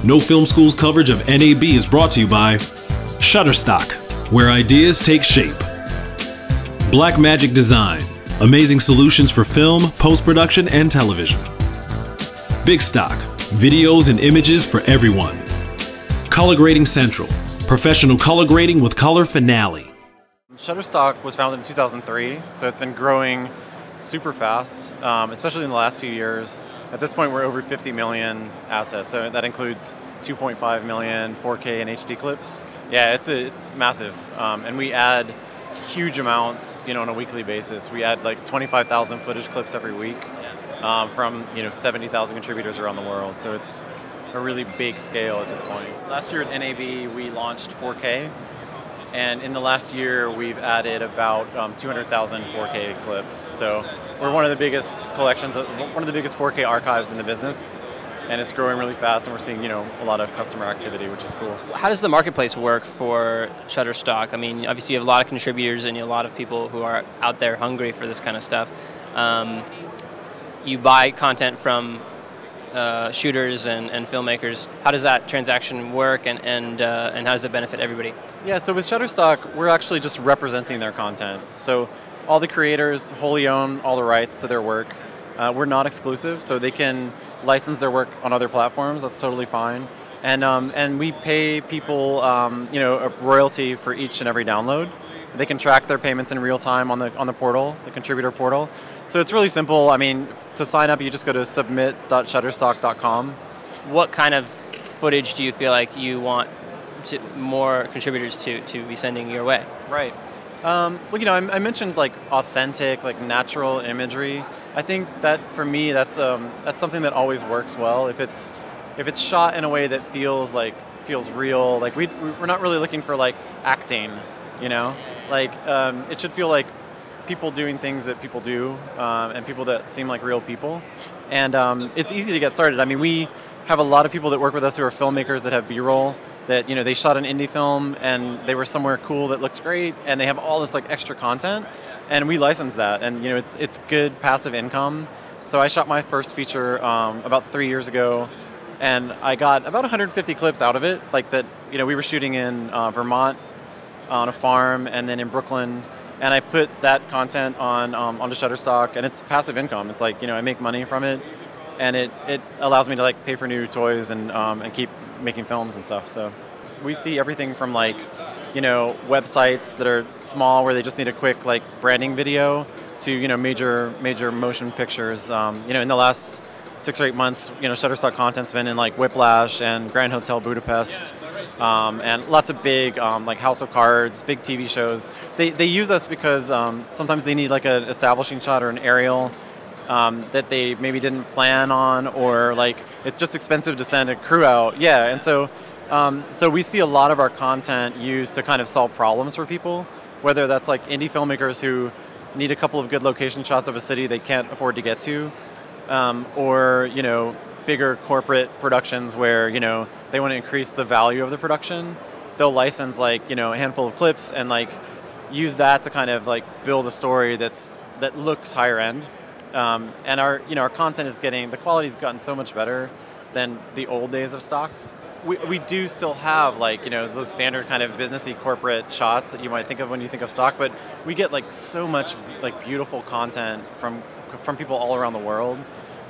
No Film School's coverage of NAB is brought to you by Shutterstock, where ideas take shape. Blackmagic Design, amazing solutions for film, post-production, and television. Big Stock, videos and images for everyone. Color Grading Central, professional color grading with Color Finale. Shutterstock was founded in 2003, so it's been growing super fast, especially in the last few years. At this point, we're over 50 million assets, so that includes 2.5 million 4K and HD clips. Yeah, it's massive, and we add huge amounts, on a weekly basis. We add like 25,000 footage clips every week from 70,000 contributors around the world. So it's a really big scale at this point. Last year at NAB, we launched 4K. And in the last year, we've added about 200,000 4K clips. So we're one of the biggest collections, one of the biggest 4K archives in the business. And it's growing really fast, and we're seeing, a lot of customer activity, which is cool. How does the marketplace work for Shutterstock? I mean, obviously you have a lot of contributors and a lot of people who are out there hungry for this kind of stuff. You buy content from shooters and filmmakers. How does that transaction work, and how does it benefit everybody? Yeah, so with Shutterstock, we're actually just representing their content. So all the creators wholly own all the rights to their work. We're not exclusive, so they can license their work on other platforms. That's totally fine. And we pay people a royalty for each and every download. They can track their payments in real time on the portal, the contributor portal. So it's really simple. I mean, to sign up, you just go to submit.shutterstock.com. What kind of footage do you feel like you want more contributors to be sending your way? Right. Well, I mentioned like authentic, like natural imagery. I think that for me, that's something that always works well. If it's shot in a way that feels real, like we're not really looking for like acting, it should feel like people doing things that people do, and people that seem like real people. And it's easy to get started. I mean, we have a lot of people that work with us who are filmmakers that have B-roll, that they shot an indie film and they were somewhere cool that looked great, and they have all this like extra content, and we license that, and it's good passive income. So I shot my first feature about 3 years ago, and I got about 150 clips out of it. Like that, we were shooting in Vermont on a farm, and then in Brooklyn, and I put that content onto Shutterstock, and it's passive income. It's like I make money from it, and it allows me to like pay for new toys and keep making films and stuff. So we see everything from like websites that are small where they just need a quick like branding video to major motion pictures. In the last 6 or 8 months, Shutterstock content's been in like Whiplash and Grand Hotel Budapest, and lots of big like House of Cards, big TV shows. They use us because sometimes they need like an establishing shot or an aerial that they maybe didn't plan on, or like it's just expensive to send a crew out. Yeah, and so we see a lot of our content used to kind of solve problems for people, whether that's like indie filmmakers who need a couple of good location shots of a city they can't afford to get to, or bigger corporate productions where they want to increase the value of the production. They'll license like a handful of clips and like use that to kind of like build a story that looks higher end. And our content is the quality's gotten so much better than the old days of stock. We do still have like those standard kind of businessy corporate shots that you might think of when you think of stock, but we get like so much like beautiful content from people all around the world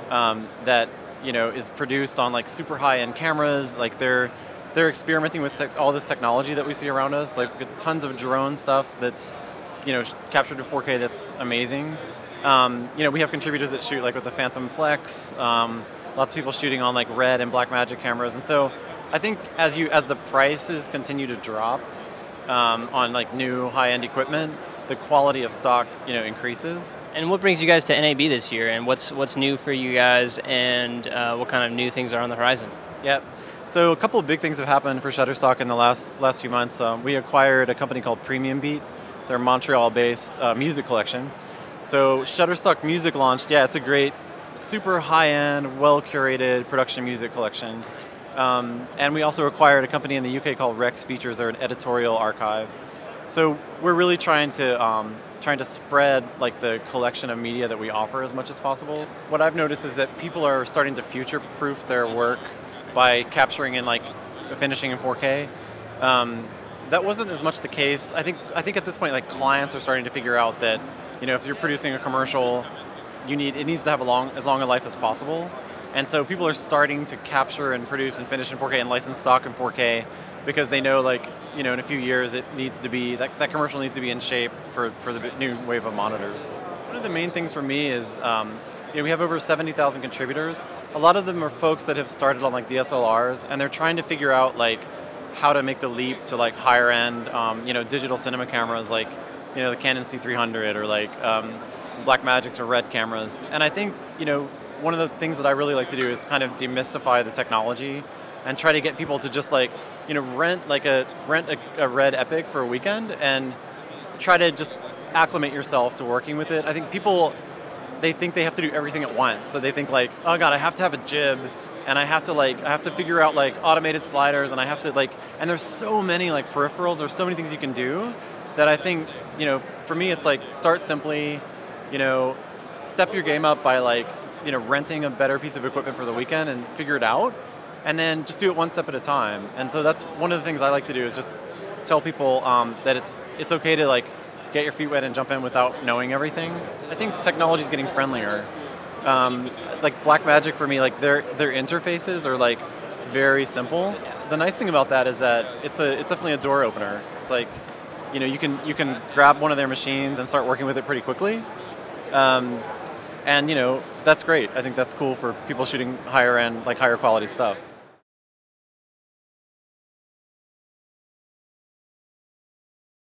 that is produced on like super high-end cameras. Like they're experimenting with all this technology that we see around us, like tons of drone stuff that's captured to 4K that's amazing. We have contributors that shoot like with the Phantom Flex. Lots of people shooting on like red and Blackmagic cameras, and so I think as the prices continue to drop on like new high-end equipment, the quality of stock increases. And what brings you guys to NAB this year, and what's new for you guys, and what kind of new things are on the horizon? Yep. So a couple of big things have happened for Shutterstock in the last few months. We acquired a company called Premium Beat. They're a Montreal-based music collection. So Shutterstock Music launched. Yeah, it's a great, super high-end, well-curated production music collection. And we also acquired a company in the UK called Rex Features. They're an editorial archive. So we're really trying to spread like the collection of media that we offer as much as possible. What I've noticed is that people are starting to future-proof their work by capturing and like finishing in 4K. That wasn't as much the case. I think at this point, like clients are starting to figure out that, you know, if you're producing a commercial, it needs to have as long a life as possible. And so people are starting to capture and produce and finish in 4K and license stock in 4K because they know, like, you know, in a few years it needs to be, that commercial needs to be in shape for the new wave of monitors. One of the main things for me is, you know, we have over 70,000 contributors. A lot of them are folks that have started on like DSLRs, and they're trying to figure out like how to make the leap to like higher end, you know, digital cinema cameras like, you know, the Canon C300 or like Blackmagic's or Red cameras. And I think, you know, one of the things that I really like to do is kind of demystify the technology and try to get people to just like, you know, rent a Red Epic for a weekend and try to just acclimate yourself to working with it. I think people, they think they have to do everything at once. So they think like, oh God, I have to have a jib, and I have to figure out like automated sliders, and I have to like, and there's so many like peripherals, there's so many things you can do that I think, you know, for me it's like start simply, you know, step your game up by like, you know, renting a better piece of equipment for the weekend and figure it out, and then just do it one step at a time. And so that's one of the things I like to do is just tell people that it's okay to like get your feet wet and jump in without knowing everything. I think technology is getting friendlier. Like Blackmagic for me, like their interfaces are like very simple. The nice thing about that is that it's definitely a door opener. It's like, you know, you can grab one of their machines and start working with it pretty quickly. And you know, that's great. I think that's cool for people shooting higher end, like higher quality stuff.